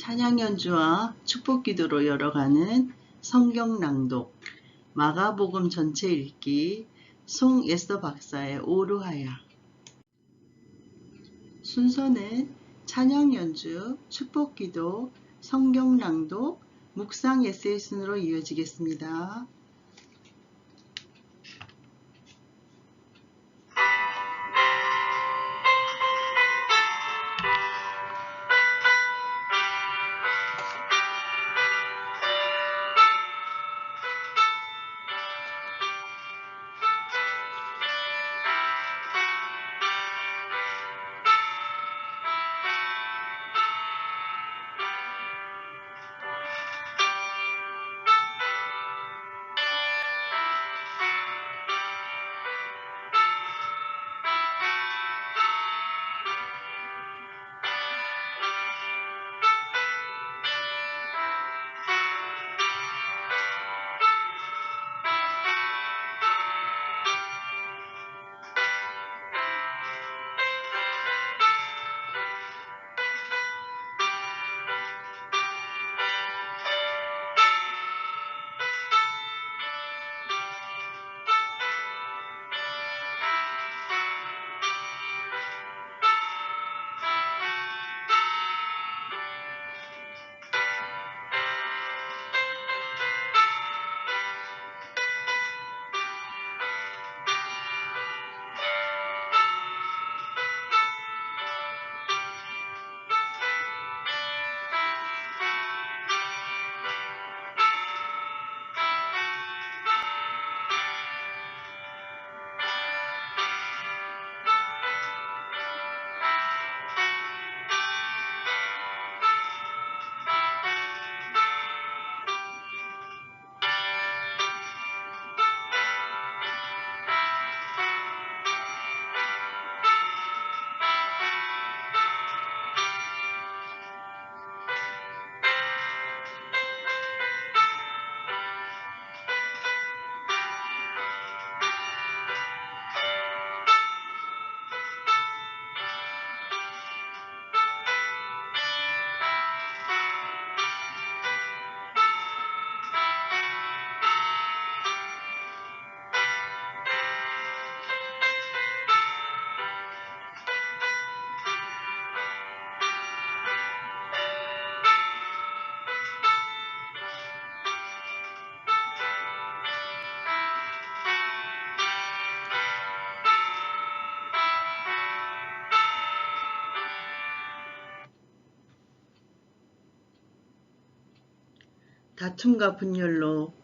찬양 연주와 축복 기도로 열어가는 성경 낭독, 마가복음 전체 읽기, 송에스더 박사의 오르하야. 순서는 찬양 연주, 축복 기도, 성경 낭독, 묵상 에세이 순으로 이어지겠습니다. 다툼과 분열로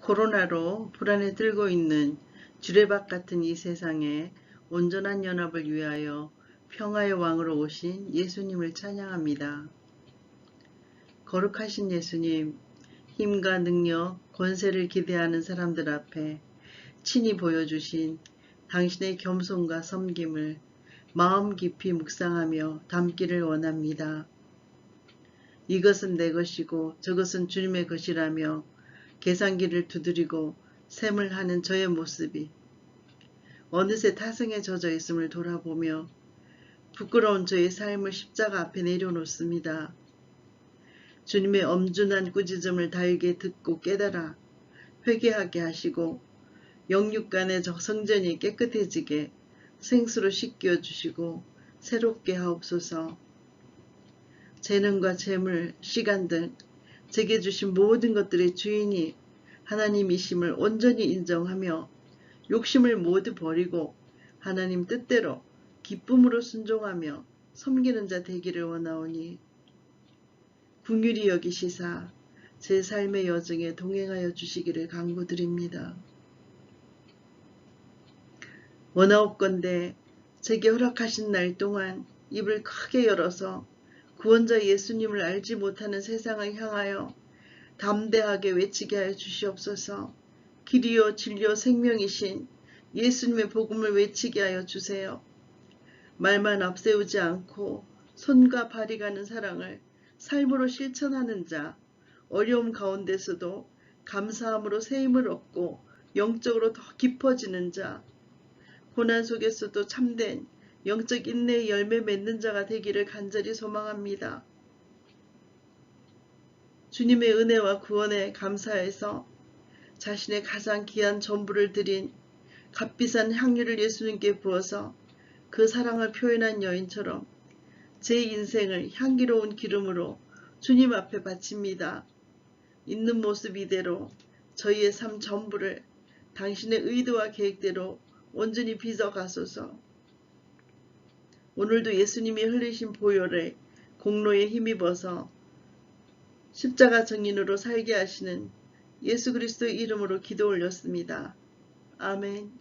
코로나로 불안에 들고 있는 주례박 같은 이 세상에 온전한 연합을 위하여 평화의 왕으로 오신 예수님을 찬양합니다. 거룩하신 예수님, 힘과 능력, 권세를 기대하는 사람들 앞에 친히 보여주신 당신의 겸손과 섬김을 마음 깊이 묵상하며 담기를 원합니다. 이것은 내 것이고 저것은 주님의 것이라며 계산기를 두드리고 셈을 하는 저의 모습이 어느새 타성에 젖어 있음을 돌아보며 부끄러운 저의 삶을 십자가 앞에 내려놓습니다. 주님의 엄준한 꾸짖음을 달게 듣고 깨달아 회개하게 하시고 영육간의 성전이 깨끗해지게 생수로 씻겨 주시고 새롭게 하옵소서. 재능과 재물, 시간 등 제게 주신 모든 것들의 주인이 하나님이심을 온전히 인정하며 욕심을 모두 버리고 하나님 뜻대로 기쁨으로 순종하며 섬기는 자 되기를 원하오니 긍휼히 여기시사 제 삶의 여정에 동행하여 주시기를 간구드립니다. 원하옵건대 제게 허락하신 날 동안 입을 크게 열어서 구원자 예수님을 알지 못하는 세상을 향하여 담대하게 외치게 하여 주시옵소서. 길이요 진리요 생명이신 예수님의 복음을 외치게 하여 주세요. 말만 앞세우지 않고 손과 발이 가는 사랑을 삶으로 실천하는 자, 어려움 가운데서도 감사함으로 새 힘을 얻고 영적으로 더 깊어지는 자, 고난 속에서도 참된 영적 인내의 열매 맺는 자가 되기를 간절히 소망합니다. 주님의 은혜와 구원에 감사해서 자신의 가장 귀한 전부를 드린 값비싼 향유를 예수님께 부어서 그 사랑을 표현한 여인처럼 제 인생을 향기로운 기름으로 주님 앞에 바칩니다. 있는 모습 이대로 저희의 삶 전부를 당신의 의도와 계획대로 온전히 빚어가소서. 오늘도 예수님이 흘리신 보혈의 공로에 힘입어서 십자가 증인으로 살게 하시는 예수 그리스도의 이름으로 기도 올렸습니다. 아멘.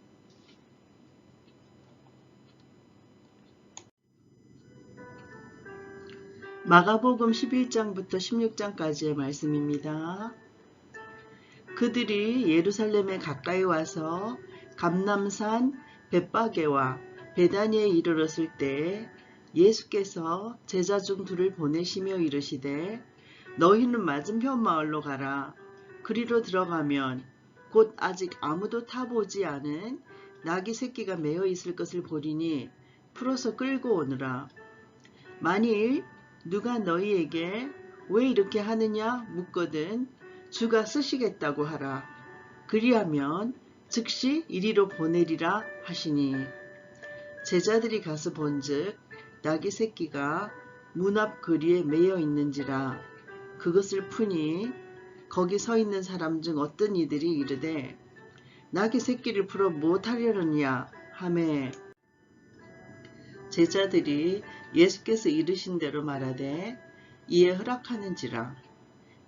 마가복음 11장부터 16장까지의 말씀입니다. 그들이 예루살렘에 가까이 와서 감람산 벳바게와 베다니에 이르렀을 때 예수께서 제자 중 둘을 보내시며 이르시되 너희는 맞은편 마을로 가라. 그리로 들어가면 곧 아직 아무도 타보지 않은 나귀 새끼가 매어 있을 것을 보리니 풀어서 끌고 오느라. 만일 누가 너희에게 왜 이렇게 하느냐 묻거든 주가 쓰시겠다고 하라. 그리하면 즉시 이리로 보내리라 하시니 제자들이 가서 본즉 나귀 새끼가 문 앞 거리에 매여 있는지라. 그것을 푸니 거기 서 있는 사람 중 어떤 이들이 이르되 나귀 새끼를 풀어 무엇하려느냐 하매 제자들이 예수께서 이르신 대로 말하되 이에 허락하는지라.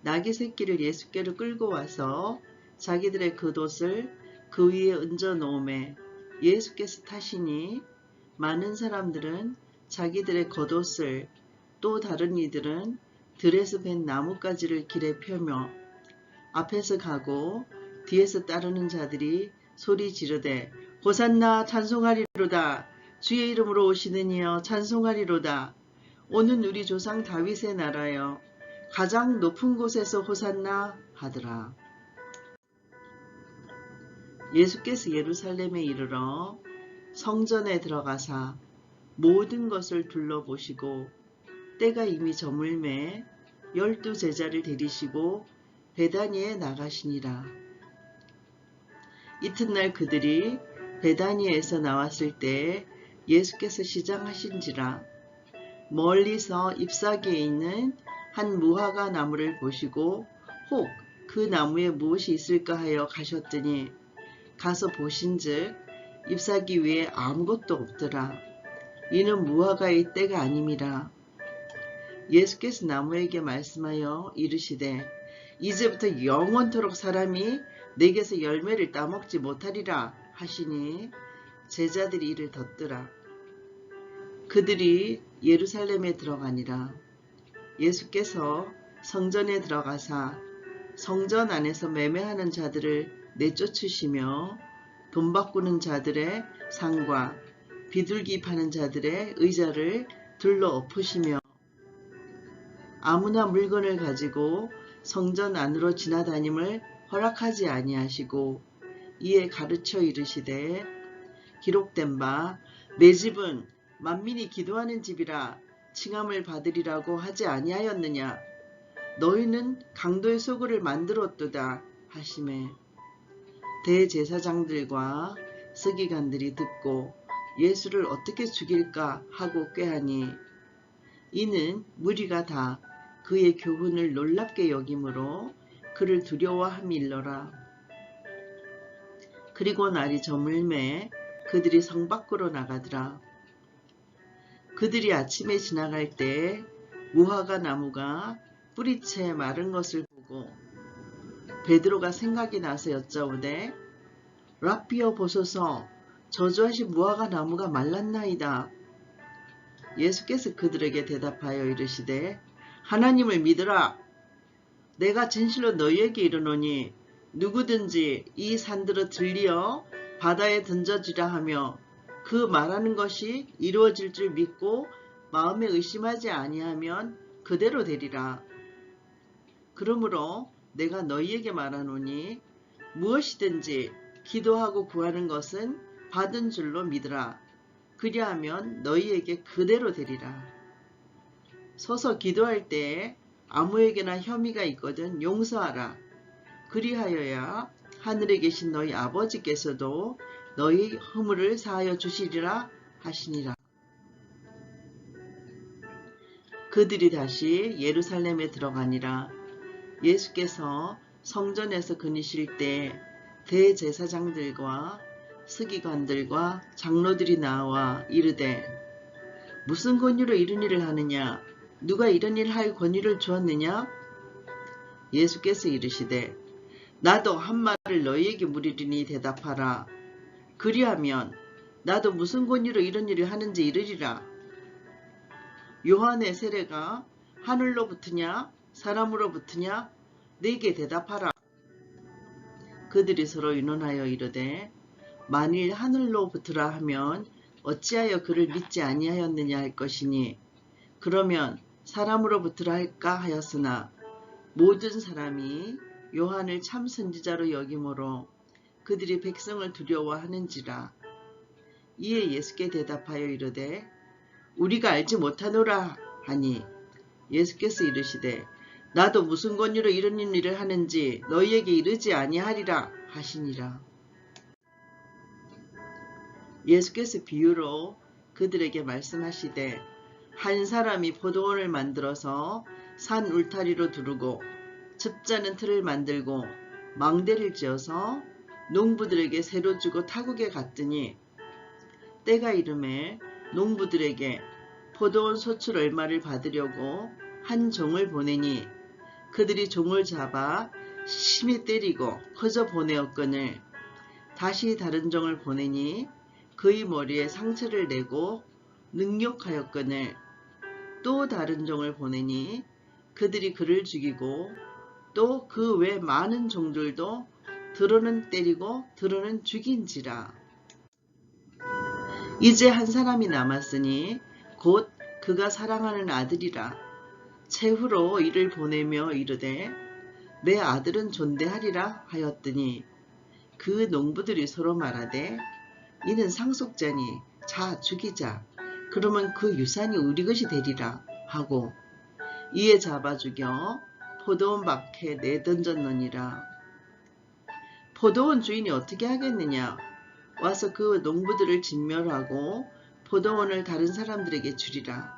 나귀 새끼를 예수께로 끌고 와서 자기들의 겉옷을 그 위에 얹어 놓음에 예수께서 타시니 많은 사람들은 자기들의 겉옷을 또 다른 이들은 들에서 벤 나뭇가지를 길에 펴며 앞에서 가고 뒤에서 따르는 자들이 소리 지르되 호산나 찬송하리로다. 주의 이름으로 오시는 이여 찬송하리로다. 오는 우리 조상 다윗의 나라여 가장 높은 곳에서 호산나 하더라. 예수께서 예루살렘에 이르러 성전에 들어가사 모든 것을 둘러보시고 때가 이미 저물매 12 제자를 데리시고 베다니에 나가시니라. 이튿날 그들이 베다니에서 나왔을 때 예수께서 시장하신지라. 멀리서 잎사귀에 있는 한 무화과 나무를 보시고 혹 그 나무에 무엇이 있을까 하여 가셨더니 가서 보신즉 잎사귀 위에 아무것도 없더라. 이는 무화과의 때가 아님이라. 예수께서 나무에게 말씀하여 이르시되 이제부터 영원토록 사람이 내게서 열매를 따먹지 못하리라 하시니 제자들이 이를 덧더라. 그들이 예루살렘에 들어가니라. 예수께서 성전에 들어가사 성전 안에서 매매하는 자들을 내쫓으시며 돈 바꾸는 자들의 상과 비둘기 파는 자들의 의자를 둘러 엎으시며 아무나 물건을 가지고 성전 안으로 지나다님을 허락하지 아니하시고 이에 가르쳐 이르시되 기록된 바 내 집은 만민이 기도하는 집이라 칭함을 받으리라고 하지 아니하였느냐. 너희는 강도의 소굴을 만들었도다 하시매 대제사장들과 서기관들이 듣고 예수를 어떻게 죽일까 하고 꾀하니 이는 무리가 다 그의 교훈을 놀랍게 여김으로 그를 두려워함일러라. 그리고 날이 저물매 그들이 성 밖으로 나가더라. 그들이 아침에 지나갈 때 무화과 나무가 뿌리채 마른 것을 보고 베드로가 생각이 나서 여짜오되 라삐여 보소서 저주하신 무화과 나무가 말랐나이다. 예수께서 그들에게 대답하여 이르시되 하나님을 믿으라. 내가 진실로 너희에게 이르노니 누구든지 이 산들을 들리어 바다에 던져지라 하며 그 말하는 것이 이루어질 줄 믿고 마음에 의심하지 아니하면 그대로 되리라. 그러므로 내가 너희에게 말하노니 무엇이든지 기도하고 구하는 것은 받은 줄로 믿으라. 그리하면 너희에게 그대로 되리라. 서서 기도할 때에 아무에게나 혐의가 있거든 용서하라. 그리하여야 하늘에 계신 너희 아버지께서도 너희 허물을 사하여 주시리라 하시니라. 그들이 다시 예루살렘에 들어가니라. 예수께서 성전에서 거니실 때 대제사장들과 서기관들과 장로들이 나와 이르되 무슨 권위로 이런 일을 하느냐? 누가 이런 일을 할 권위를 주었느냐? 예수께서 이르시되 나도 한 말을 너희에게 물으리니 대답하라. 그리하면 나도 무슨 권위로 이런 일을 하는지 이르리라. 요한의 세례가 하늘로부터냐 사람으로부터냐? 내게 대답하라. 그들이 서로 의논하여 이르되 만일 하늘로부터라 하면 어찌하여 그를 믿지 아니하였느냐 할 것이니 그러면 사람으로부터라 할까 하였으나 모든 사람이 요한을 참 선지자로 여기므로 그들이 백성을 두려워하는지라. 이에 예수께 대답하여 이르되 우리가 알지 못하노라 하니 예수께서 이르시되 나도 무슨 권위로 이런 일을 하는지 너희에게 이르지 아니하리라 하시니라. 예수께서 비유로 그들에게 말씀하시되 한 사람이 포도원을 만들어서 산 울타리로 두르고 즙자는 틀을 만들고 망대를 지어서 농부들에게 새로 주고 타국에 갔더니 때가 이름에 농부들에게 포도원 소출 얼마를 받으려고 한 종을 보내니 그들이 종을 잡아 심히 때리고 커져 보내었거늘 다시 다른 종을 보내니 그의 머리에 상처를 내고 능욕하였거늘 또 다른 종을 보내니 그들이 그를 죽이고 또 그 외 많은 종들도 들어는 때리고 들어는 죽인지라. 이제 한 사람이 남았으니 곧 그가 사랑하는 아들이라. 최후로 이를 보내며 이르되 내 아들은 존대하리라 하였더니 그 농부들이 서로 말하되 이는 상속자니 자 죽이자. 그러면 그 유산이 우리 것이 되리라 하고 이에 잡아 죽여 포도원 밖에 내던졌느니라. 포도원 주인이 어떻게 하겠느냐? 와서 그 농부들을 진멸하고 포도원을 다른 사람들에게 주리라.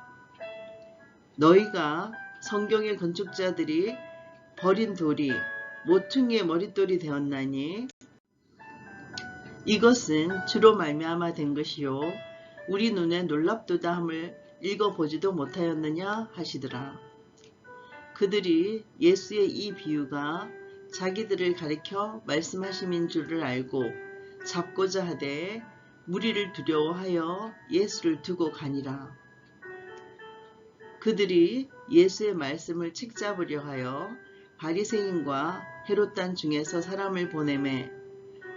너희가 성경의 건축자들이 버린 돌이 모퉁이의 머릿돌이 되었나니 이것은 주로 말미암아 된 것이요 우리 눈에 놀랍도다 함을 읽어보지도 못하였느냐 하시더라. 그들이 예수의 이 비유가 자기들을 가리켜 말씀하심인 줄을 알고 잡고자 하되 무리를 두려워하여 예수를 두고 가니라. 그들이 예수의 말씀을 책잡으려 하여 바리새인과 헤롯단 중에서 사람을 보내매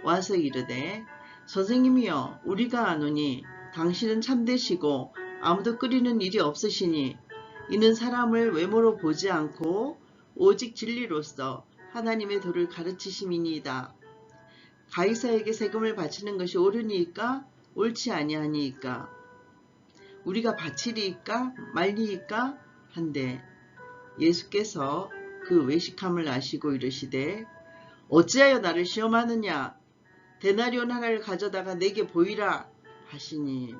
와서 이르되 선생님이여 우리가 아노니 당신은 참되시고 아무도 끓이는 일이 없으시니 이는 사람을 외모로 보지 않고 오직 진리로서 하나님의 도를 가르치심이니이다. 가이사에게 세금을 바치는 것이 옳으니이까 옳지 아니하니이까 우리가 바치리이까 말리이까 한데 예수께서 그 외식함을 아시고 이르시되 어찌하여 나를 시험하느냐 데나리온 하나를 가져다가 내게 보이라 하시니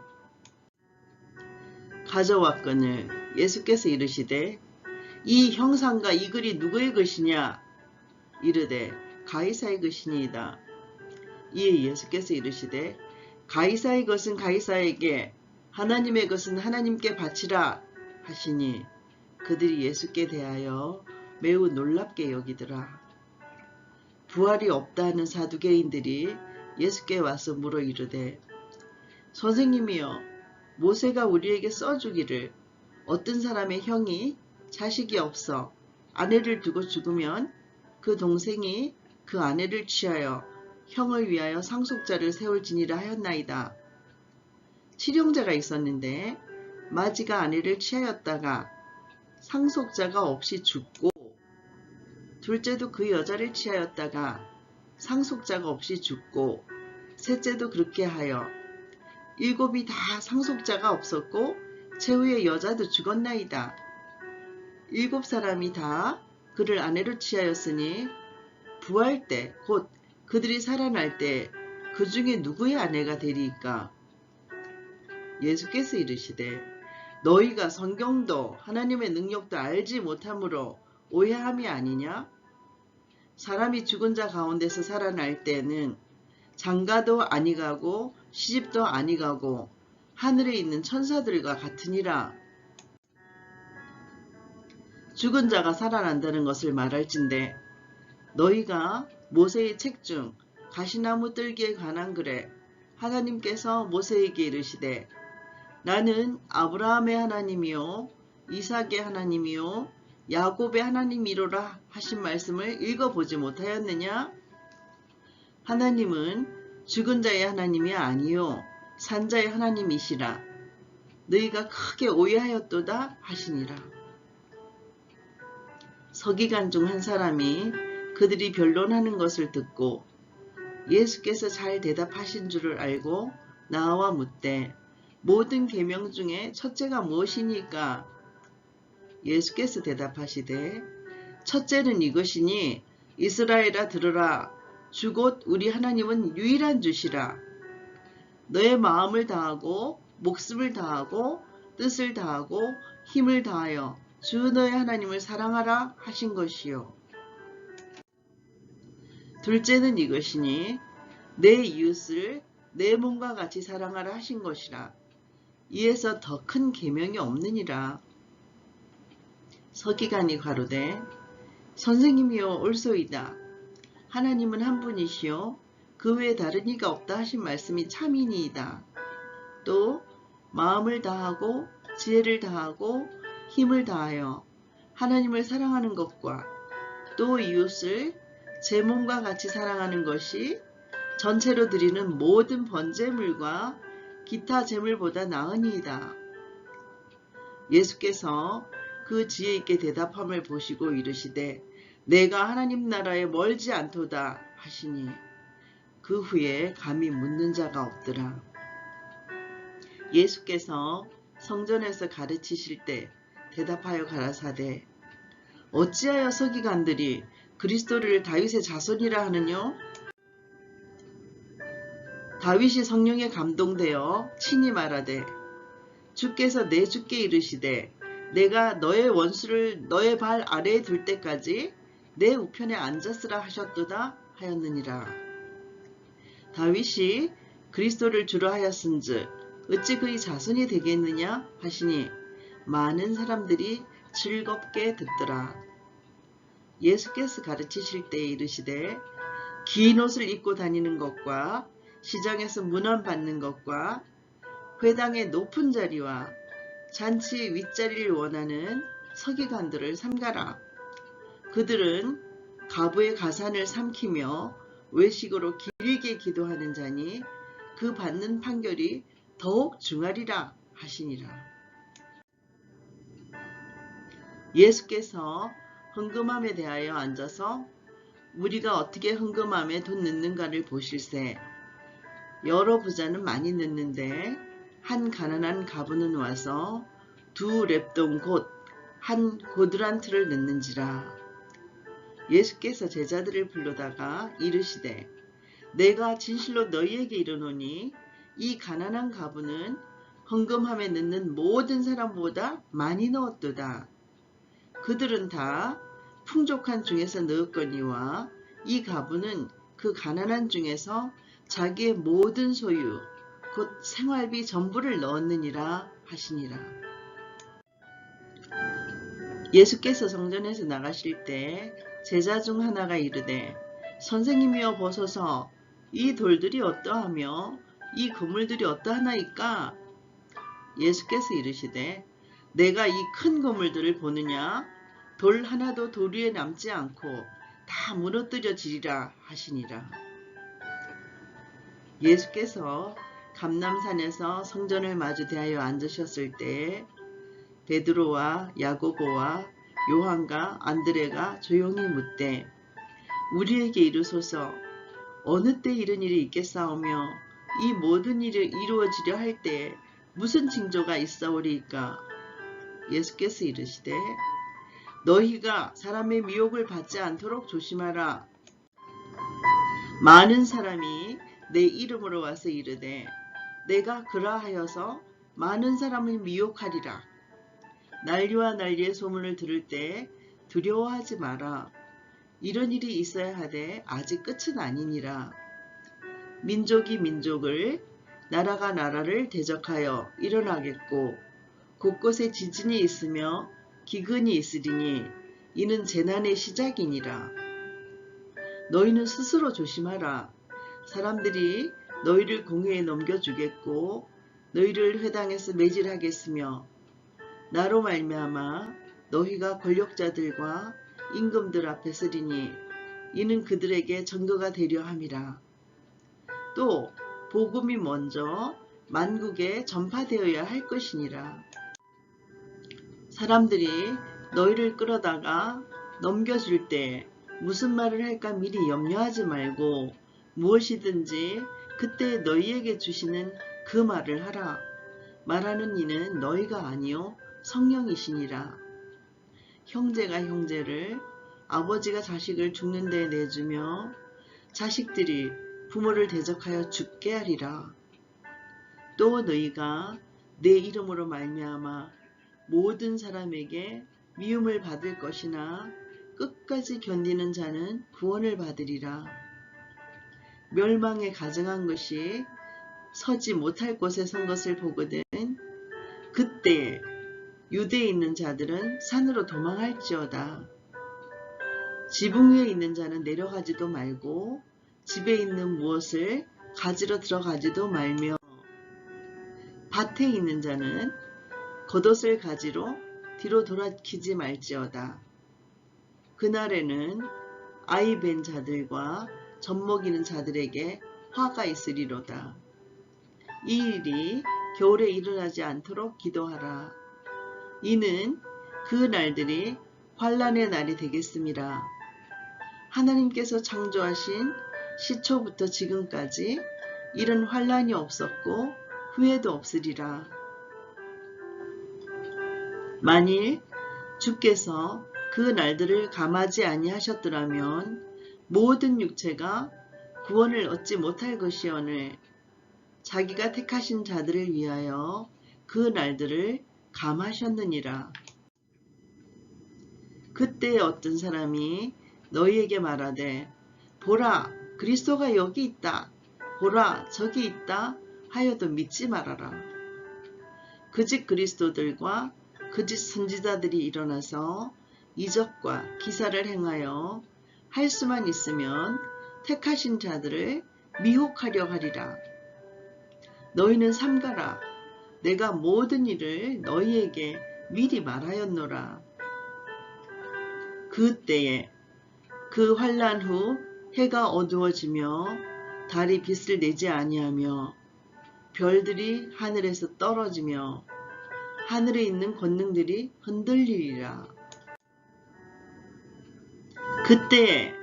가져왔거늘 예수께서 이르시되 이 형상과 이 글이 누구의 것이냐 이르되 가이사의 것이니이다. 이에 예수께서 이르시되 가이사의 것은 가이사에게 하나님의 것은 하나님께 바치라 하시니 그들이 예수께 대하여 매우 놀랍게 여기더라. 부활이 없다 하는 사두개인들이 예수께 와서 물어 이르되 선생님이여 모세가 우리에게 써주기를 어떤 사람의 형이 자식이 없어 아내를 두고 죽으면 그 동생이 그 아내를 취하여 형을 위하여 상속자를 세울지니라 하였나이다. 칠형제가 있었는데 마지가 아내를 취하였다가 상속자가 없이 죽고 둘째도 그 여자를 취하였다가 상속자가 없이 죽고 셋째도 그렇게 하여 일곱이 다 상속자가 없었고 최후의 여자도 죽었나이다. 7사람이 다 그를 아내로 취하였으니 부활 때 곧 그들이 살아날 때 그 중에 누구의 아내가 되리이까? 예수께서 이르시되 너희가 성경도 하나님의 능력도 알지 못함으로 오해함이 아니냐? 사람이 죽은 자 가운데서 살아날 때는 장가도 아니가고 시집도 아니가고 하늘에 있는 천사들과 같으니라. 죽은 자가 살아난다는 것을 말할진대 너희가 모세의 책 중 가시나무 뜰기에 관한 글에 하나님께서 모세에게 이르시되 나는 아브라함의 하나님이요 이삭의 하나님이요 야곱의 하나님이로라 하신 말씀을 읽어보지 못하였느냐? 하나님은 죽은 자의 하나님이 아니요 산 자의 하나님이시라. 너희가 크게 오해하였도다 하시니라. 서기관 중 한 사람이 그들이 변론하는 것을 듣고 예수께서 잘 대답하신 줄을 알고 나와 묻되 모든 계명 중에 첫째가 무엇이니까? 예수께서 대답하시되 첫째는 이것이니 이스라엘아 들으라 주 곧 우리 하나님은 유일한 주시라. 너의 마음을 다하고 목숨을 다하고 뜻을 다하고 힘을 다하여 주 너의 하나님을 사랑하라 하신 것이요. 둘째는 이것이니 내 이웃을 내 몸과 같이 사랑하라 하신 것이라. 이에서 더 큰 계명이 없느니라. 서기관이 가로되 선생님이여 옳소이다. 하나님은 한 분이시요 그 외에 다른 이가 없다 하신 말씀이 참이니이다. 또 마음을 다하고 지혜를 다하고 힘을 다하여 하나님을 사랑하는 것과 또 이웃을 제 몸과 같이 사랑하는 것이 전체로 드리는 모든 번제물과 기타 제물보다 나으니이다. 예수께서 그 지혜 있게 대답함을 보시고 이르시되 내가 하나님 나라에 멀지 않도다 하시니 그 후에 감히 묻는 자가 없더라. 예수께서 성전에서 가르치실 때 대답하여 가라사대 어찌하여 서기관들이 그리스도를 다윗의 자손이라 하느뇨? 다윗이 성령에 감동되어 친히 말하되 주께서 내 주께 이르시되 내가 너의 원수를 너의 발 아래에 둘 때까지 내 우편에 앉았으라 하셨도다 하였느니라. 다윗이 그리스도를 주로 하였은즉 어찌 그의 자손이 되겠느냐 하시니 많은 사람들이 즐겁게 듣더라. 예수께서 가르치실 때에 이르시되 긴 옷을 입고 다니는 것과 시장에서 문안 받는 것과 회당의 높은 자리와 잔치 윗자리를 원하는 서기관들을 삼가라. 그들은 가부의 가산을 삼키며 외식으로 길게 기도하는 자니 그 받는 판결이 더욱 중하리라 하시니라. 예수께서 헌금함에 대하여 앉아서 우리가 어떻게 헌금함에 돈 넣는가를 보실세. 여러 부자는 많이 넣는데 한 가난한 가부는 와서 2렙돈 곧 한 고드란트를 넣는지라. 예수께서 제자들을 불러다가 이르시되 내가 진실로 너희에게 이르노니 이 가난한 가부는 헌금함에 넣는 모든 사람보다 많이 넣었도다. 그들은 다 풍족한 중에서 넣었거니와 이 가부는 그 가난한 중에서 자기의 모든 소유 곧 생활비 전부를 넣었느니라 하시니라. 예수께서 성전에서 나가실 때 제자 중 하나가 이르되 선생님이여 보소서 이 돌들이 어떠하며 이 그물들이 어떠하나이까? 예수께서 이르시되 내가 이 큰 그물들을 보느냐? 돌 하나도 돌 위에 남지 않고 다 무너뜨려지리라 하시니라. 예수께서 감람산에서 성전을 마주 대하여 앉으셨을 때 베드로와 야고보와 요한과 안드레가 조용히 묻되 우리에게 이르소서 어느 때 이런 일이 있겠사오며 이 모든 일이 이루어지려 할 때에 무슨 징조가 있사오리이까? 예수께서 이르시되 너희가 사람의 미혹을 받지 않도록 조심하라. 많은 사람이 내 이름으로 와서 이르되 내가 그러하여서 많은 사람을 미혹하리라. 난리와 난리의 소문을 들을 때 두려워하지 마라. 이런 일이 있어야 하되 아직 끝은 아니니라. 민족이 민족을, 나라가 나라를 대적하여 일어나겠고 곳곳에 지진이 있으며 기근이 있으리니 이는 재난의 시작이니라. 너희는 스스로 조심하라. 사람들이 너희를 공회에 넘겨주겠고 너희를 회당에서 매질하겠으며 나로 말미암아 너희가 권력자들과 임금들 앞에 서리니 이는 그들에게 증거가 되려 함이라. 또 복음이 먼저 만국에 전파되어야 할 것이니라. 사람들이 너희를 끌어다가 넘겨줄 때 무슨 말을 할까 미리 염려하지 말고 무엇이든지 그때 너희에게 주시는 그 말을 하라. 말하는 이는 너희가 아니요 성령이시니라. 형제가 형제를, 아버지가 자식을 죽는 데 내주며 자식들이 부모를 대적하여 죽게 하리라. 또 너희가 내 이름으로 말미암아 모든 사람에게 미움을 받을 것이나 끝까지 견디는 자는 구원을 받으리라. 멸망에 가증한 것이 서지 못할 곳에 선 것을 보거든 그때 유대에 있는 자들은 산으로 도망할지어다. 지붕 위에 있는 자는 내려가지도 말고 집에 있는 무엇을 가지러 들어가지도 말며 밭에 있는 자는 겉옷을 가지러 뒤로 돌아키지 말지어다. 그날에는 아이 뵌 자들과 젖먹이는 자들에게 화가 있으리로다. 이 일이 겨울에 일어나지 않도록 기도하라. 이는 그 날들이 환난의 날이 되겠습니다. 하나님께서 창조하신 시초부터 지금까지 이런 환난이 없었고 후회도 없으리라. 만일 주께서 그 날들을 감하지 아니하셨더라면 모든 육체가 구원을 얻지 못할 것이오늘 자기가 택하신 자들을 위하여 그 날들을 감하셨느니라. 그때 어떤 사람이 너희에게 말하되 보라 그리스도가 여기 있다. 보라 저기 있다 하여도 믿지 말아라. 거짓 그리스도들과 거짓 선지자들이 일어나서 이적과 기사를 행하여 할 수만 있으면 택하신 자들을 미혹하려 하리라. 너희는 삼가라. 내가 모든 일을 너희에게 미리 말하였노라. 그때에 그 환난 후 해가 어두워지며 달이 빛을 내지 아니하며 별들이 하늘에서 떨어지며 하늘에 있는 권능들이 흔들리리라. 그때에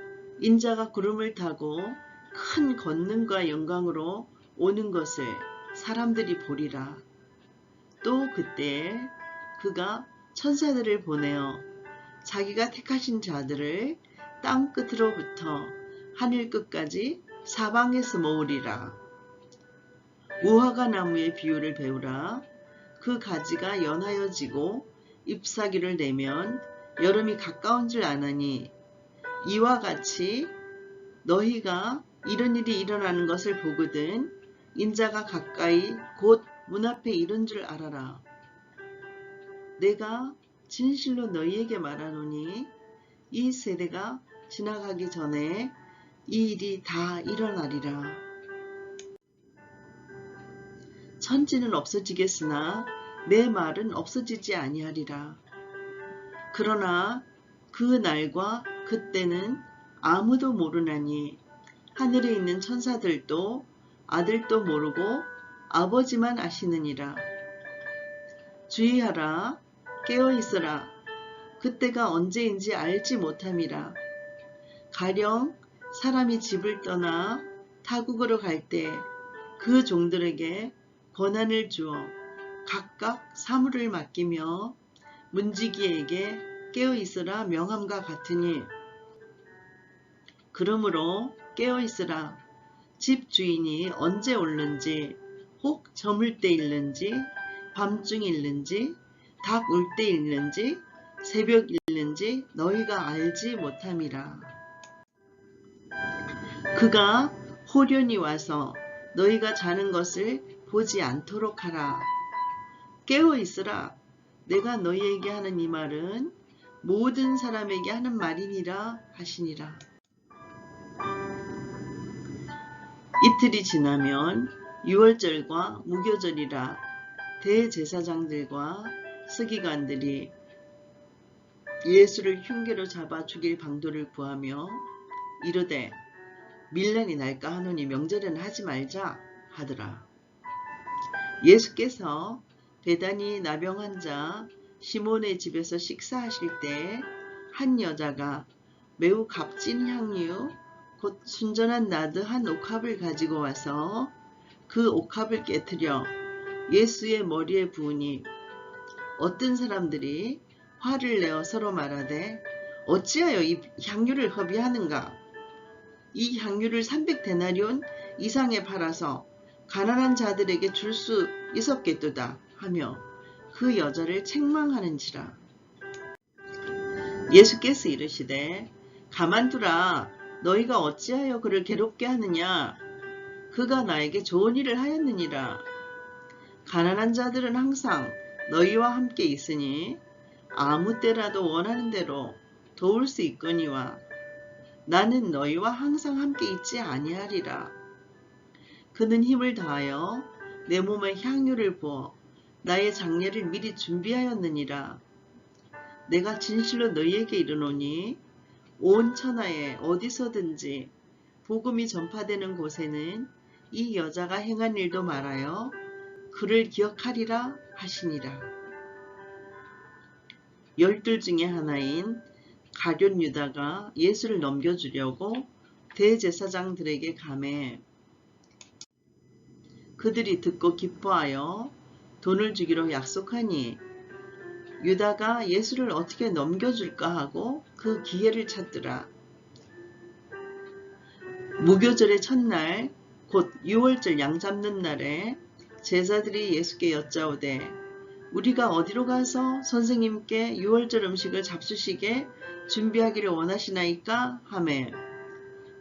인자가 구름을 타고 큰 권능과 영광으로 오는 것을 사람들이 보리라. 또 그때에 그가 천사들을 보내어 자기가 택하신 자들을 땅 끝으로부터 하늘 끝까지 사방에서 모으리라. 무화과 나무의 비유를 배우라. 그 가지가 연하여지고 잎사귀를 내면 여름이 가까운 줄 아나니 이와 같이 너희가 이런 일이 일어나는 것을 보거든 인자가 가까이 곧 문 앞에 이른 줄 알아라. 내가 진실로 너희에게 말하노니 이 세대가 지나가기 전에 이 일이 다 일어나리라. 천지는 없어지겠으나 내 말은 없어지지 아니하리라. 그러나 그 날과 그때는 아무도 모르나니 하늘에 있는 천사들도 아들도 모르고 아버지만 아시느니라. 주의하라. 깨어있으라. 그때가 언제인지 알지 못함이라. 가령 사람이 집을 떠나 타국으로 갈 때 그 종들에게 권한을 주어 각각 사물을 맡기며 문지기에게 깨어있으라 명함과 같으니 그러므로 깨어있으라. 집 주인이 언제 올는지 혹 저물 때 일는지 밤중 일는지 닭 울 때 일는지 새벽 일는지 너희가 알지 못함이라. 그가 호련히 와서 너희가 자는 것을 보지 않도록 하라. 깨어 있으라. 내가 너희에게 하는 이 말은 모든 사람에게 하는 말이니라 하시니라. 이틀이 지나면 유월절과 무교절이라 대제사장들과 서기관들이 예수를 흉계로 잡아 죽일 방도를 구하며 이르되 밀란이 날까 하노니 명절에는 하지 말자 하더라. 예수께서 베다니 나병 환자 시몬의 집에서 식사하실 때 한 여자가 매우 값진 향유 곧 순전한 나드 한 옥합을 가지고 와서 그 옥합을 깨트려 예수의 머리에 부으니 어떤 사람들이 화를 내어 서로 말하되 어찌하여 이 향유를 허비하는가? 이 향유를 300데나리온 이상에 팔아서 가난한 자들에게 줄 수 있었겠도다 하며 그 여자를 책망하는지라. 예수께서 이르시되 가만두라. 너희가 어찌하여 그를 괴롭게 하느냐? 그가 나에게 좋은 일을 하였느니라. 가난한 자들은 항상 너희와 함께 있으니 아무 때라도 원하는 대로 도울 수 있거니와 나는 너희와 항상 함께 있지 아니하리라. 그는 힘을 다하여 내 몸에 향유를 부어 나의 장례를 미리 준비하였느니라. 내가 진실로 너희에게 이르노니 온 천하에 어디서든지 복음이 전파되는 곳에는 이 여자가 행한 일도 말하여 그를 기억하리라 하시니라. 12 중에 하나인 가룟 유다가 예수를 넘겨주려고 대제사장들에게 가매 그들이 듣고 기뻐하여 돈을 주기로 약속하니 유다가 예수를 어떻게 넘겨줄까 하고 그 기회를 찾더라. 무교절의 첫날 곧 유월절 양 잡는 날에 제자들이 예수께 여짜오되 우리가 어디로 가서 선생님께 유월절 음식을 잡수시게 준비하기를 원하시나이까 하매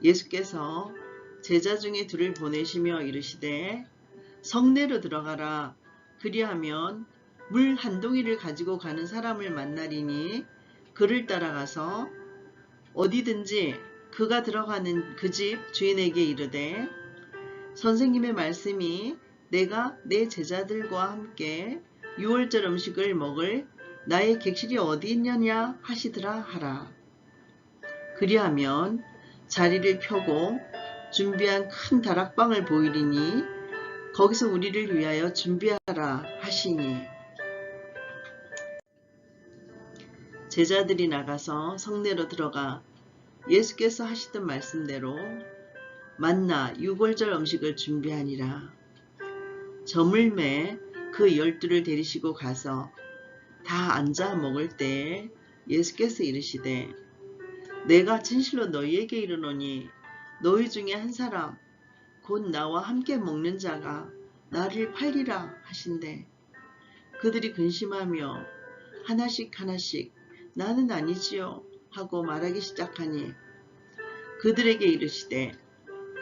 예수께서 제자 중에 둘을 보내시며 이르시되 성내로 들어가라. 그리하면 물 한 동이를 가지고 가는 사람을 만나리니 그를 따라가서 어디든지 그가 들어가는 그 집 주인에게 이르되 선생님의 말씀이 내가 내 제자들과 함께 유월절 음식을 먹을 나의 객실이 어디 있느냐 하시더라 하라. 그리하면 자리를 펴고 준비한 큰 다락방을 보이리니 거기서 우리를 위하여 준비하라 하시니 제자들이 나가서 성내로 들어가 예수께서 하시던 말씀대로 만나 유월절 음식을 준비하니라. 저물매 그 12를 데리시고 가서 다 앉아 먹을 때 예수께서 이르시되 내가 진실로 너희에게 이르노니 너희 중에 한 사람 곧 나와 함께 먹는 자가 나를 팔리라 하신대. 그들이 근심하며 하나씩 하나씩 나는 아니지요 하고 말하기 시작하니 그들에게 이르시되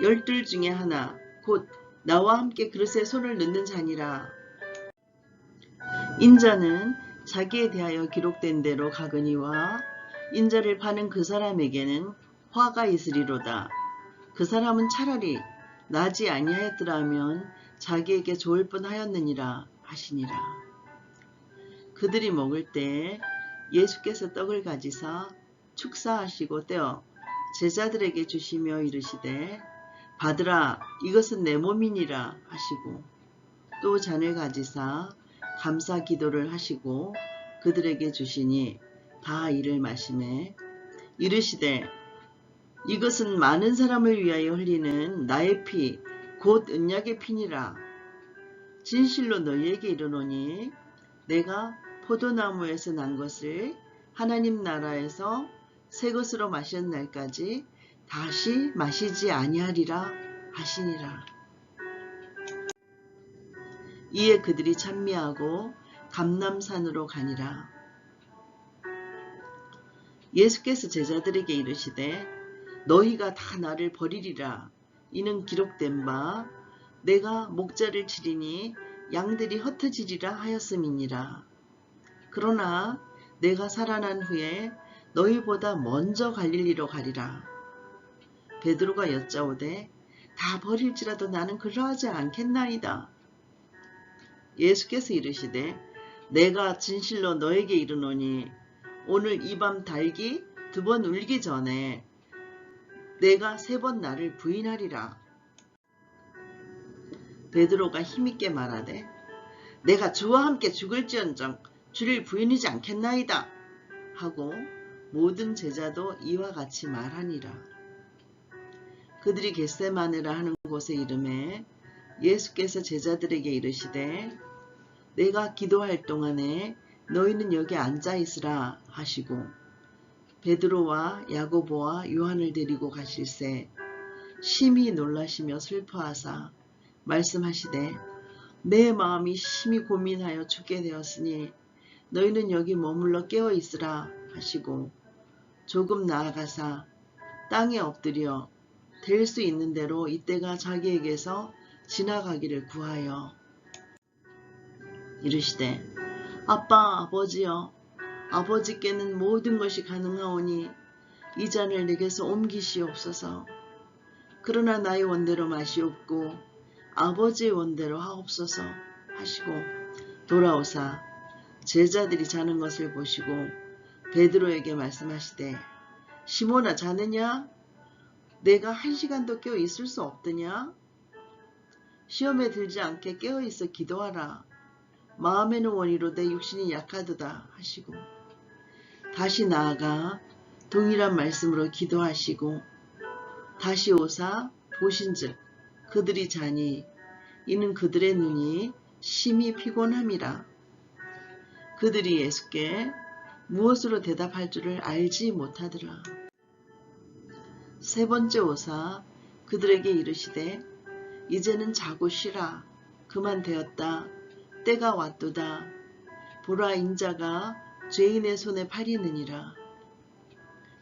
12 중에 하나 곧 나와 함께 그릇에 손을 넣는 자니라. 인자는 자기에 대하여 기록된 대로 가거니와 인자를 파는 그 사람에게는 화가 있으리로다. 그 사람은 차라리 나지 아니하였더라면 자기에게 좋을 뻔하였느니라 하시니라. 그들이 먹을 때 예수께서 떡을 가지사 축사하시고 떼어 제자들에게 주시며 이르시되 받으라 이것은 내 몸이니라 하시고 또 잔을 가지사 감사 기도를 하시고 그들에게 주시니 다 이를 마시매 이르시되 이것은 많은 사람을 위하여 흘리는 나의 피 곧 언약의 피니라. 진실로 너희에게 이르노니 내가 포도나무에서 난 것을 하나님 나라에서 새 것으로 마시는 날까지 다시 마시지 아니하리라 하시니라. 이에 그들이 찬미하고 감람산으로 가니라. 예수께서 제자들에게 이르시되 너희가 다 나를 버리리라. 이는 기록된 바 내가 목자를 치리니 양들이 흩어지리라 하였음이니라. 그러나 내가 살아난 후에 너희보다 먼저 갈릴리로 가리라. 베드로가 여짜오되 다 버릴지라도 나는 그러하지 않겠나이다. 예수께서 이르시되 내가 진실로 너에게 이르노니 오늘 이 밤 달기 2번 울기 전에 내가 3번 나를 부인하리라. 베드로가 힘있게 말하되 내가 주와 함께 죽을지언정 주를 부인하지 않겠나이다 하고 모든 제자도 이와 같이 말하니라. 그들이 겟세마네라 하는 곳에 이르매 예수께서 제자들에게 이르시되 내가 기도할 동안에 너희는 여기 앉아있으라 하시고 베드로와 야고보와 요한을 데리고 가실새 심히 놀라시며 슬퍼하사 말씀하시되 내 마음이 심히 고민하여 죽게 되었으니 너희는 여기 머물러 깨어있으라 하시고 조금 나아가사 땅에 엎드려 될 수 있는 대로 이때가 자기에게서 지나가기를 구하여 이르시되 아빠 아버지여 아버지께는 모든 것이 가능하오니 이 잔을 내게서 옮기시옵소서. 그러나 나의 원대로 마시옵고 아버지의 원대로 하옵소서 하시고 돌아오사 제자들이 자는 것을 보시고 베드로에게 말씀하시되 시몬아 자느냐? 내가 1시간도 깨어 있을 수 없더냐? 시험에 들지 않게 깨어 있어 기도하라. 마음에는 원이로되 육신이 약하도다 하시고 다시 나아가 동일한 말씀으로 기도하시고 다시 오사 보신즉 그들이 자니 이는 그들의 눈이 심히 피곤함이라. 그들이 예수께 무엇으로 대답할 줄을 알지 못하더라. 3번째 오사 그들에게 이르시되 이제는 자고 쉬라. 그만 되었다. 때가 왔도다. 보라 인자가 죄인의 손에 팔리느니라.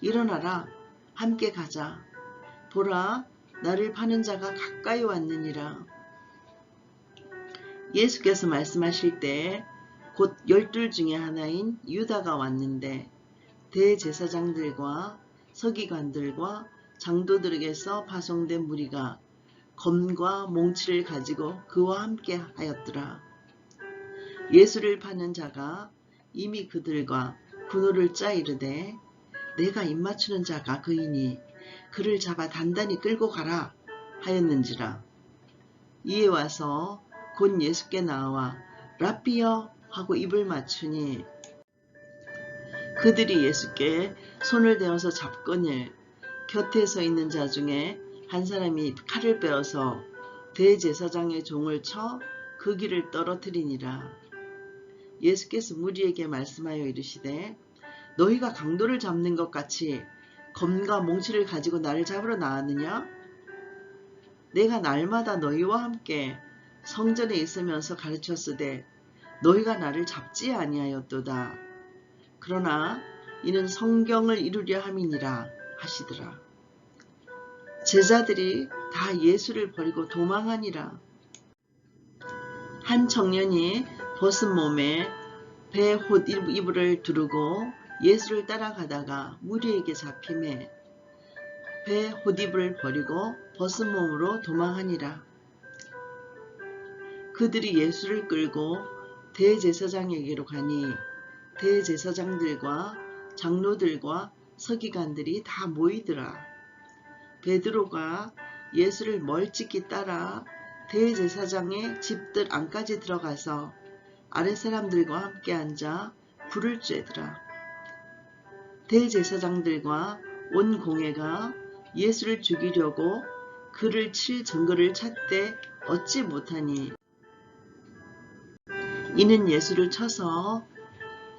일어나라. 함께 가자. 보라 나를 파는 자가 가까이 왔느니라. 예수께서 말씀하실 때 곧 12 중에 하나인 유다가 왔는데 대제사장들과 서기관들과 장도들에게서 파송된 무리가 검과 몽치를 가지고 그와 함께 하였더라. 예수를 파는 자가 이미 그들과 군호를 짜 이르되 내가 입맞추는 자가 그이니 그를 잡아 단단히 끌고 가라 하였는지라. 이에 와서 곧 예수께 나와 랍비여 하고 입을 맞추니 그들이 예수께 손을 대어서 잡거늘 곁에 서 있는 자 중에 한 사람이 칼을 빼어서 대제사장의 종을 쳐 그 길을 떨어뜨리니라. 예수께서 무리에게 말씀하여 이르시되 너희가 강도를 잡는 것 같이 검과 몽치를 가지고 나를 잡으러 나왔느냐? 내가 날마다 너희와 함께 성전에 있으면서 가르쳤으되 너희가 나를 잡지 아니하였도다. 그러나 이는 성경을 이루려 함이니라 하시더라. 제자들이 다 예수를 버리고 도망하니라. 한 청년이 벗은 몸에 배 홑 이불을 두르고 예수를 따라가다가 무리에게 잡히매 배 홑이불을 버리고 벗은 몸으로 도망하니라. 그들이 예수를 끌고 대제사장에게로 가니 대제사장들과 장로들과 서기관들이 다 모이더라. 베드로가 예수를 멀찍이 따라 대제사장의 집들 안까지 들어가서 아랫사람들과 함께 앉아 불을 쬐더라. 대제사장들과 온 공회가 예수를 죽이려고 그를 칠 증거를 찾되 얻지 못하니 이는 예수를 쳐서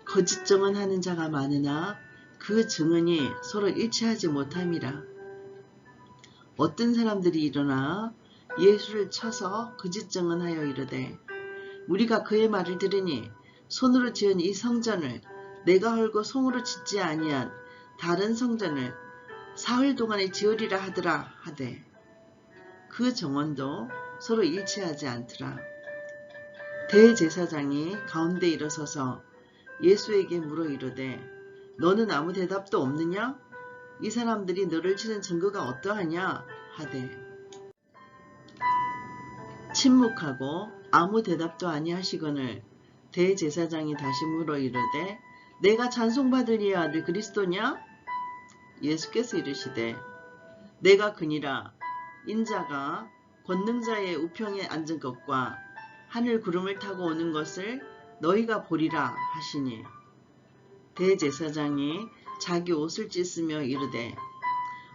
거짓 증언하는 자가 많으나 그 증언이 서로 일치하지 못함이라. 어떤 사람들이 일어나 예수를 쳐서 거짓 증언하여 이르되 우리가 그의 말을 들으니 손으로 지은 이 성전을 내가 헐고 손으로 짓지 아니한 다른 성전을 사흘 동안에 지으리라 하더라 하되 그 증언도 서로 일치하지 않더라. 대제사장이 가운데 일어서서 예수에게 물어 이르되 너는 아무 대답도 없느냐? 이 사람들이 너를 치는 증거가 어떠하냐? 하되 침묵하고 아무 대답도 아니하시거늘 대제사장이 다시 물어 이르되 내가 찬송받을 이의 아들 그리스도냐? 예수께서 이르시되 내가 그니라. 인자가 권능자의 우평에 앉은 것과 하늘 구름을 타고 오는 것을 너희가 보리라 하시니 대제사장이 자기 옷을 찢으며 이르되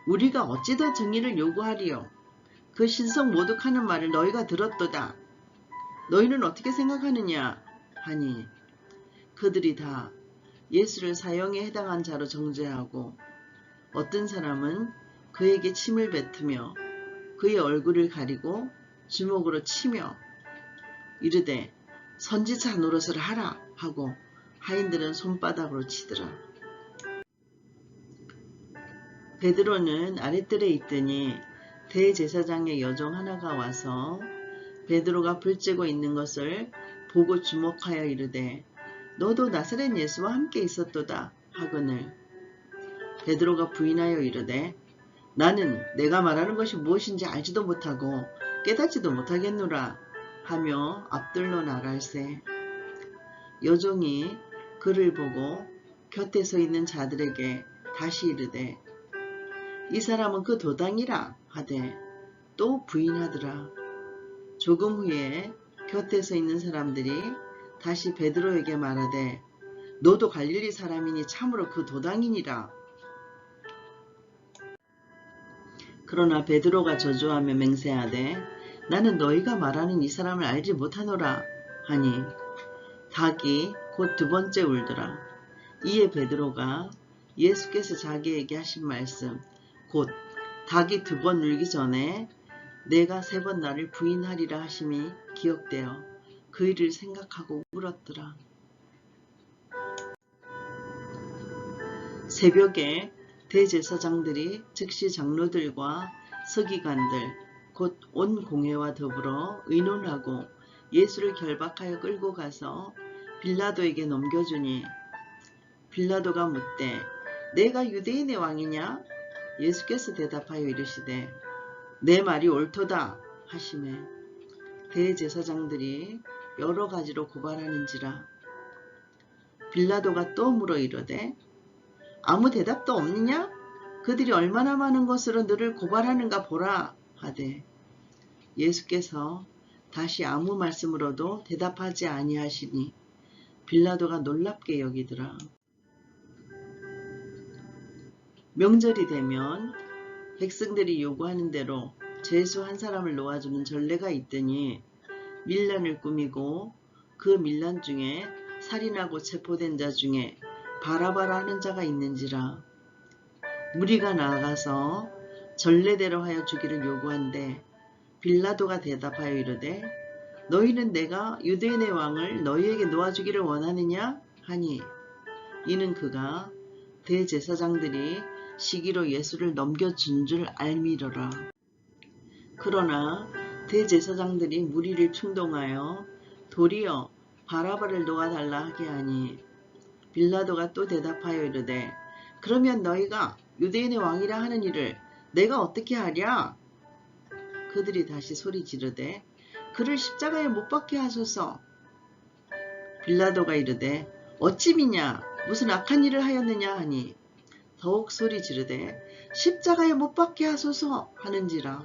우리가 어찌 더 정의를 요구하리요? 그 신성 모독하는 말을 너희가 들었도다. 너희는 어떻게 생각하느냐? 하니 그들이 다 예수를 사형에 해당한 자로 정죄하고 어떤 사람은 그에게 침을 뱉으며 그의 얼굴을 가리고 주먹으로 치며 이르되 선지자 노릇을 하라 하고 하인들은 손바닥으로 치더라. 베드로는 아랫뜰에 있더니 대제사장의 여종 하나가 와서 베드로가 불 쬐고 있는 것을 보고 주목하여 이르되 너도 나사렛 예수와 함께 있었도다 하거늘 베드로가 부인하여 이르되 나는 내가 말하는 것이 무엇인지 알지도 못하고 깨닫지도 못하겠노라 하며 앞들러 나갈새 여종이 그를 보고 곁에 서 있는 자들에게 다시 이르되 이 사람은 그 도당이라 하되 또 부인하더라. 조금 후에 곁에 서 있는 사람들이 다시 베드로에게 말하되 너도 갈릴리 사람이니 참으로 그 도당이니라. 그러나 베드로가 저주하며 맹세하되 나는 너희가 말하는 이 사람을 알지 못하노라 하니 닭이 곧 두 번째 울더라. 이에 베드로가 예수께서 자기에게 하신 말씀 곧 닭이 두 번 울기 전에 내가 세 번 나를 부인하리라 하심이 기억되어 그 일을 생각하고 울었더라. 새벽에 대제사장들이 즉시 장로들과 서기관들 곧 온 공회와 더불어 의논하고 예수를 결박하여 끌고 가서 빌라도에게 넘겨주니 빌라도가 묻되 내가 유대인의 왕이냐? 예수께서 대답하여 이르시되 내 말이 옳도다 하시매 대제사장들이 여러 가지로 고발하는지라. 빌라도가 또 물어 이르되 아무 대답도 없느냐? 그들이 얼마나 많은 것으로 너를 고발하는가 보라 하되 예수께서 다시 아무 말씀으로도 대답하지 아니하시니 빌라도가 놀랍게 여기더라. 명절이 되면 백성들이 요구하는 대로 죄수 한 사람을 놓아주는 전례가 있더니 밀란을 꾸미고 그 밀란 중에 살인하고 체포된 자 중에 바라바라 하는 자가 있는지라. 무리가 나아가서 전례대로 하여 주기를 요구한데 빌라도가 대답하여 이르되 너희는 내가 유대인의 왕을 너희에게 놓아주기를 원하느냐 하니 이는 그가 대제사장들이 시기로 예수를 넘겨준 줄 알미러라. 그러나 대제사장들이 무리를 충동하여 도리어 바라바를 놓아달라 하게 하니 빌라도가 또 대답하여 이르되 그러면 너희가 유대인의 왕이라 하는 일을 내가 어떻게 하랴? 그들이 다시 소리 지르되 그를 십자가에 못 박게 하소서. 빌라도가 이르되 어찌 미냐 무슨 악한 일을 하였느냐 하니 더욱 소리 지르되 십자가에 못 박게 하소서 하는지라.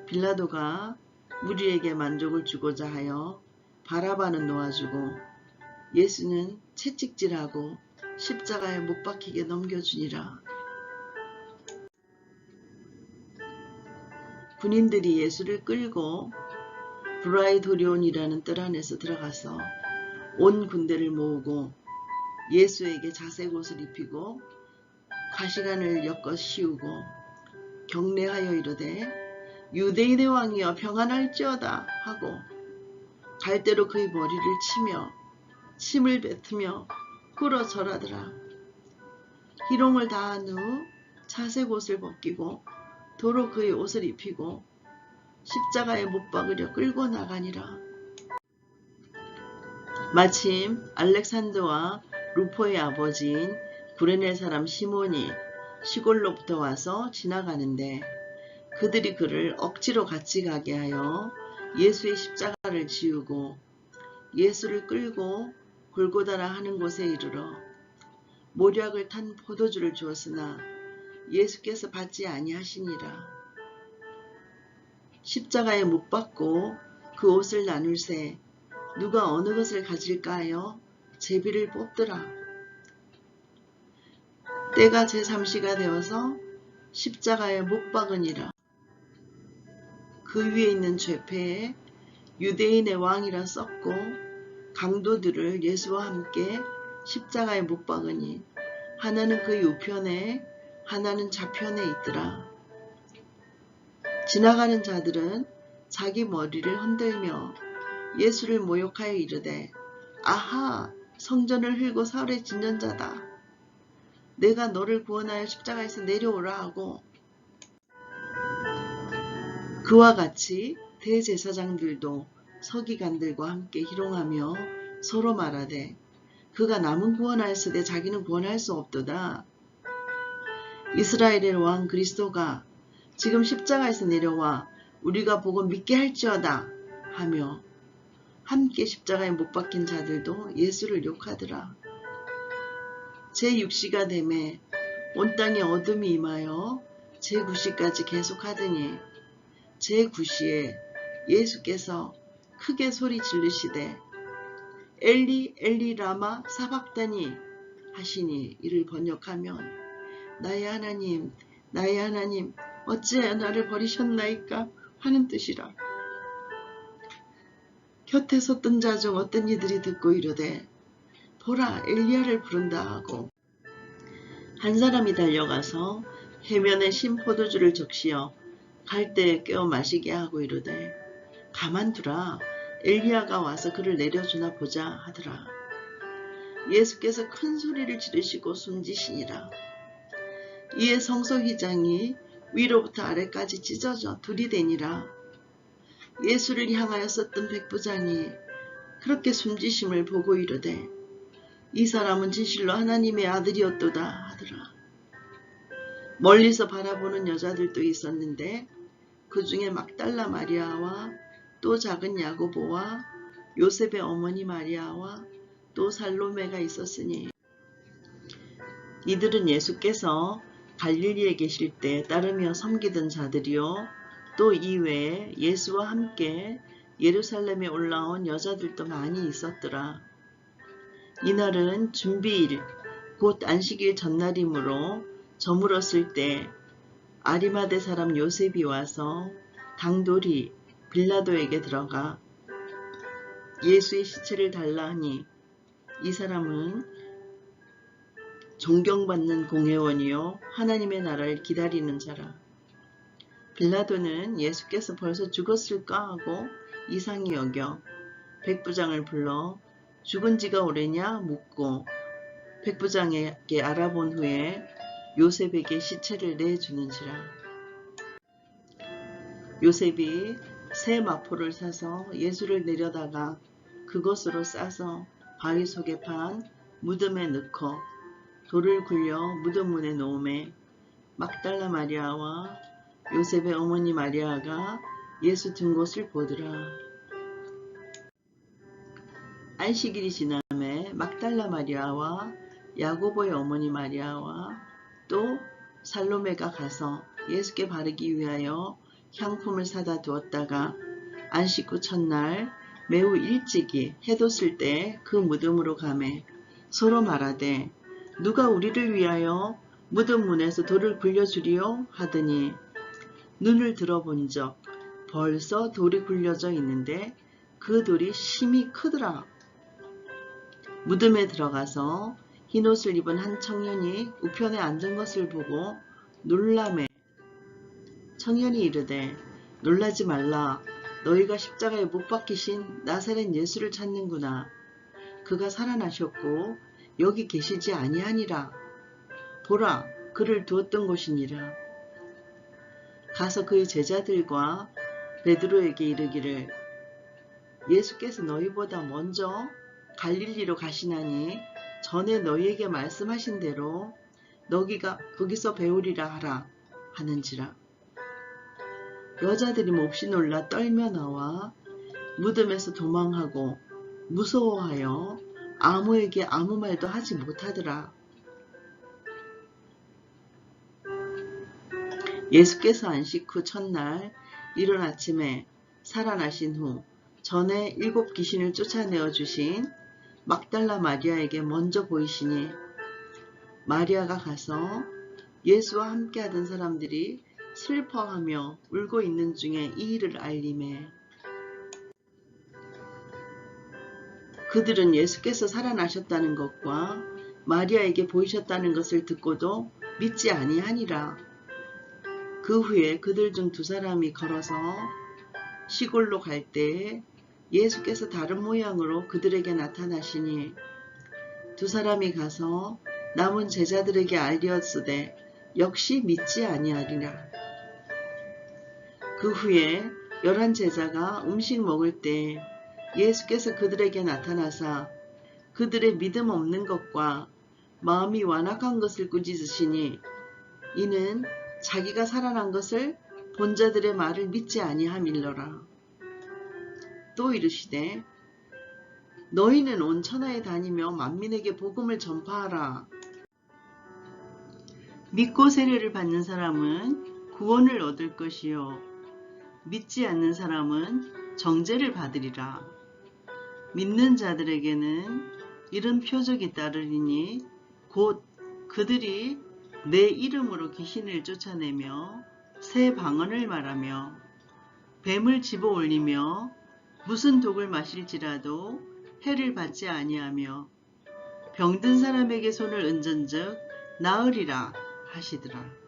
빌라도가 무리에게 만족을 주고자 하여 바라바는 놓아주고 예수는 채찍질하고 십자가에 못 박히게 넘겨주니라. 군인들이 예수를 끌고 브라이도리온이라는 뜰 안에서 들어가서 온 군대를 모으고 예수에게 자색 옷을 입히고 가시관을 엮어 씌우고 경례하여 이르되 유대인의 왕이여 평안할지어다 하고 갈대로 그의 머리를 치며 침을 뱉으며 꿇어 절하더라. 희롱을 다한 후 자색 옷을 벗기고 도로 그의 옷을 입히고 십자가에 못 박으려 끌고 나가니라. 마침 알렉산더와 루포의 아버지인 구레네 사람 시몬이 시골로부터 와서 지나가는데 그들이 그를 억지로 같이 가게 하여 예수의 십자가를 지우고 예수를 끌고 골고다라 하는 곳에 이르러 모략을 탄 포도주를 주었으나 예수께서 받지 아니하시니라. 십자가에 못 박고 그 옷을 나눌새 누가 어느 것을 가질까 하여 제비를 뽑더라. 때가 제3시가 되어서 십자가에 못 박으니라. 그 위에 있는 죄패에 유대인의 왕이라 썼고 강도들을 예수와 함께 십자가에 못 박으니 하나는 그의 우편에 하나는 좌편에 있더라. 지나가는 자들은 자기 머리를 흔들며 예수를 모욕하여 이르되 아하 성전을 흙고 사울의 진전자다. 내가 너를 구원하여 십자가에서 내려오라 하고 그와 같이 대제사장들도 서기관들과 함께 희롱하며 서로 말하되 그가 남은 구원하였으되 자기는 구원할 수 없도다. 이스라엘의 왕 그리스도가 지금 십자가에서 내려와 우리가 보고 믿게 할지어다 하며 함께 십자가에 못 박힌 자들도 예수를 욕하더라. 제6시가 되매 온 땅에 어둠이 임하여 제9시까지 계속하더니 제9시에 예수께서 크게 소리 지르시되 엘리 엘리 라마 사박다니 하시니 이를 번역하면 나의 하나님 나의 하나님 어찌하여 나를 버리셨나이까 하는 뜻이라. 곁에 섰던 자 중 어떤 이들이 듣고 이르되 보라 엘리야를 부른다 하고 한 사람이 달려가서 해면에 신 포도주를 적시어 갈대에 꿰어 마시게 하고 이르되 가만두라 엘리야가 와서 그를 내려주나 보자 하더라. 예수께서 큰 소리를 지르시고 숨지시니라. 이에 성소휘장이 위로부터 아래까지 찢어져 둘이 되니라. 예수를 향하여 썼던 백부장이 그렇게 숨지심을 보고 이르되 이 사람은 진실로 하나님의 아들이었도다 하더라. 멀리서 바라보는 여자들도 있었는데 그 중에 막달라 마리아와 또 작은 야고보와 요셉의 어머니 마리아와 또 살로메가 있었으니 이들은 예수께서 갈릴리에 계실 때 따르며 섬기던 자들이요 또 이외에 예수와 함께 예루살렘에 올라온 여자들도 많이 있었더라. 이날은 준비일 곧 안식일 전날이므로 저물었을 때 아리마대 사람 요셉이 와서 당돌이 빌라도에게 들어가 예수의 시체를 달라 하니 이 사람은 존경받는 공회원이요 하나님의 나라를 기다리는 자라. 빌라도는 예수께서 벌써 죽었을까 하고 이상히 여겨 백부장을 불러 죽은 지가 오래냐 묻고 백부장에게 알아본 후에 요셉에게 시체를 내주는지라. 요셉이 새 마포를 사서 예수를 내려다가 그것으로 싸서 바위 속에 판 무덤에 넣고 돌을 굴려 무덤 문에 놓음에 막달라 마리아와 요셉의 어머니 마리아가 예수 든 곳을 보더라. 안식일이 지남에 막달라 마리아와 야고보의 어머니 마리아와 또 살로메가 가서 예수께 바르기 위하여 향품을 사다 두었다가 안식 후 첫날 매우 일찍이 해돋을 때 그 무덤으로 가매 서로 말하되 누가 우리를 위하여 무덤 문에서 돌을 굴려주리요 하더니 눈을 들어본 적 벌써 돌이 굴려져 있는데 그 돌이 심히 크더라. 무덤에 들어가서 흰옷을 입은 한 청년이 우편에 앉은 것을 보고 놀라매 청년이 이르되 놀라지 말라. 너희가 십자가에 못 박히신 나사렛 예수를 찾는구나. 그가 살아나셨고 여기 계시지 아니하니라. 보라, 그를 두었던 곳이니라. 가서 그의 제자들과 베드로에게 이르기를 예수께서 너희보다 먼저 갈릴리로 가시나니 전에 너희에게 말씀하신 대로 너희가 거기서 배우리라 하라 하는지라. 여자들이 몹시 놀라 떨며 나와 무덤에서 도망하고 무서워하여 아무에게 아무 말도 하지 못하더라. 예수께서 안식 후 첫날 이른 아침에 살아나신 후 전에 7 귀신을 쫓아내어 주신 막달라 마리아에게 먼저 보이시니 마리아가 가서 예수와 함께하던 사람들이 슬퍼하며 울고 있는 중에 이 일을 알림해 그들은 예수께서 살아나셨다는 것과 마리아에게 보이셨다는 것을 듣고도 믿지 아니하니라. 그 후에 그들 중 2사람이 걸어서 시골로 갈 때에 예수께서 다른 모양으로 그들에게 나타나시니 2사람이 가서 남은 제자들에게 알리었으되 역시 믿지 아니하리라. 그 후에 11 제자가 음식 먹을 때 예수께서 그들에게 나타나사 그들의 믿음 없는 것과 마음이 완악한 것을 꾸짖으시니 이는 자기가 살아난 것을 본 자들의 말을 믿지 아니함일러라. 또 이르시되 너희는 온 천하에 다니며 만민에게 복음을 전파하라. 믿고 세례를 받는 사람은 구원을 얻을 것이요 믿지 않는 사람은 정죄를 받으리라. 믿는 자들에게는 이런 표적이 따르리니 곧 그들이 내 이름으로 귀신을 쫓아내며 새 방언을 말하며 뱀을 집어 올리며 무슨 독을 마실지라도 해를 받지 아니하며 병든 사람에게 손을 얹은즉 나으리라 하시더라.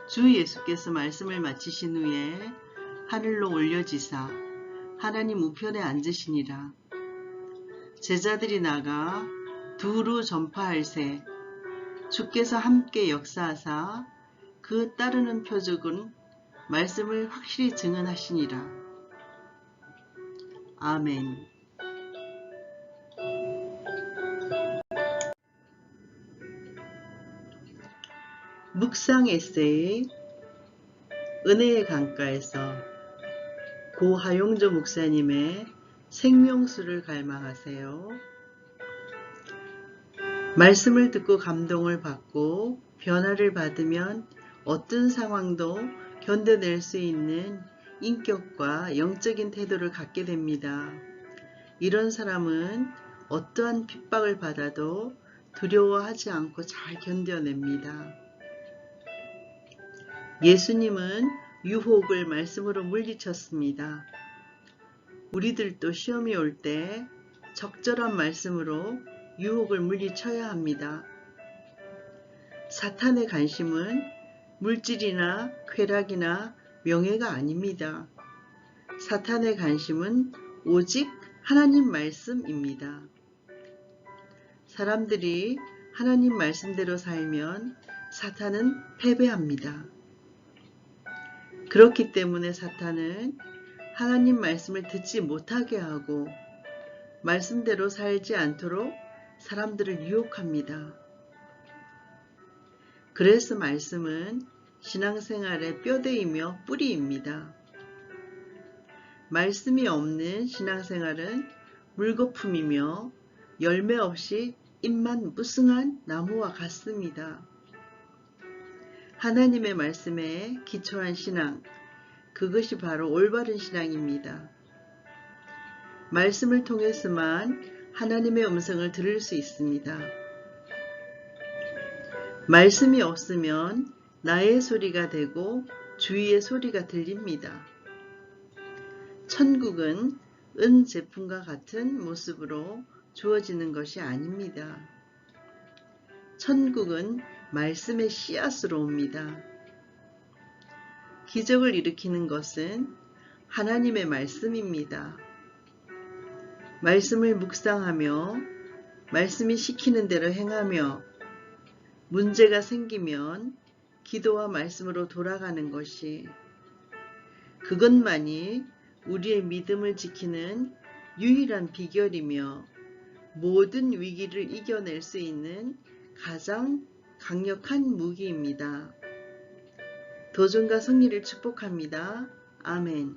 주 예수께서 말씀을 마치신 후에 하늘로 올려지사 하나님 우편에 앉으시니라. 제자들이 나가 두루 전파할세 주께서 함께 역사하사 그 따르는 표적은 말씀을 확실히 증언하시니라. 아멘. 묵상 에세이 은혜의 강가에서 고 하용조 목사님의 생명수를 갈망하세요. 말씀을 듣고 감동을 받고 변화를 받으면 어떤 상황도 견뎌낼 수 있는 인격과 영적인 태도를 갖게 됩니다. 이런 사람은 어떠한 핍박을 받아도 두려워하지 않고 잘 견뎌냅니다. 예수님은 유혹을 말씀으로 물리쳤습니다. 우리들도 시험이 올 때 적절한 말씀으로 유혹을 물리쳐야 합니다. 사탄의 관심은 물질이나 쾌락이나 명예가 아닙니다. 사탄의 관심은 오직 하나님 말씀입니다. 사람들이 하나님 말씀대로 살면 사탄은 패배합니다. 그렇기 때문에 사탄은 하나님 말씀을 듣지 못하게 하고 말씀대로 살지 않도록 사람들을 유혹합니다. 그래서 말씀은 신앙생활의 뼈대이며 뿌리입니다. 말씀이 없는 신앙생활은 물거품이며 열매 없이 잎만 무성한 나무와 같습니다. 하나님의 말씀에 기초한 신앙, 그것이 바로 올바른 신앙입니다. 말씀을 통해서만 하나님의 음성을 들을 수 있습니다. 말씀이 없으면 나의 소리가 되고 주위의 소리가 들립니다. 천국은 은 제품과 같은 모습으로 주어지는 것이 아닙니다. 천국은 말씀의 씨앗으로 옵니다. 기적을 일으키는 것은 하나님의 말씀입니다. 말씀을 묵상하며 말씀이 시키는 대로 행하며 문제가 생기면 기도와 말씀으로 돌아가는 것이 그것만이 우리의 믿음을 지키는 유일한 비결이며 모든 위기를 이겨낼 수 있는 가장 강력한 무기입니다. 도전과 승리를 축복합니다. 아멘.